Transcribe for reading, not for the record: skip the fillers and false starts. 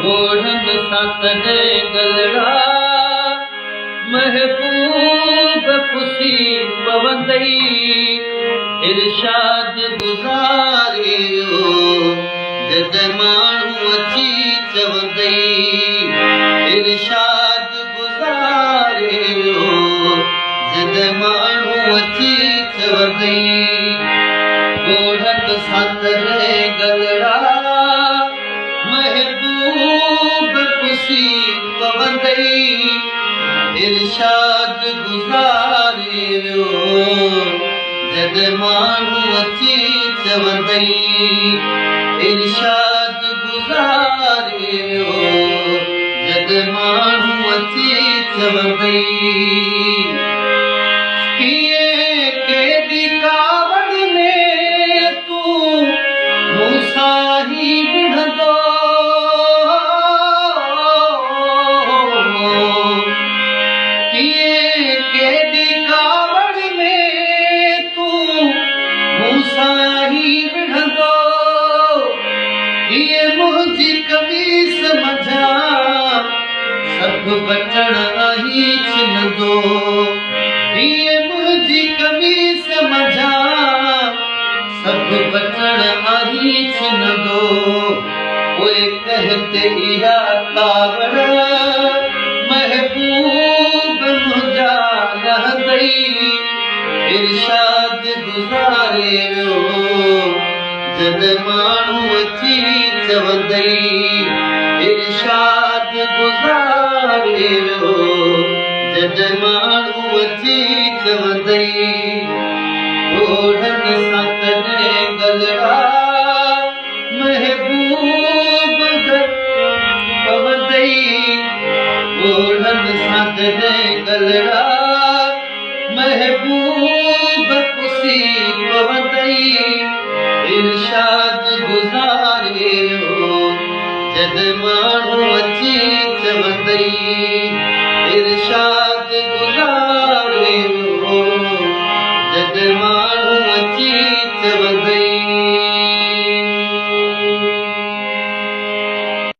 गोढ़न सां तॾहिं गलड़ा महबूब पुसी पवंदई इरशाद गुज़ारे जद माण्हू अची चवंदई इरशाद गुज़ारे जद माण्हू अची चवंदई गोढ़न सां तॾहिं गलड़ा महबूब पुसी पवंदई इरशाद गुज़ारे जद माण्हू अची चवंदई इरशाद गुज़ारे जद माण्हू अची चवंदई कीअं केॾी कावड़ में तूं मूंसां ई विढ़ंदो केॾी कावड़ में तूं मूंसां ई विढ़ंदो हीअ मुंहिंजी कमीस मंझां सभु बचण ई छिनंदो हीअ मुंहिंजी कमीस मंझां सभु बचण ई छिनंदो पोइ कहते इहा कावड़ महबूब मुंहिंजा लहंदई इरशाद गुज़ारे जद माण्हू अची चवंदई इरशाद गुज़ारे जद माण्हू अची चवंदई गोढ़न सां तॾहिं गलड़ा महबूब पवंदई गोढ़न सां तॾहिं गलड़ा महबूब पुसी पवंदई इरशाद गुज़ारे जद माण्हू अची चवंदई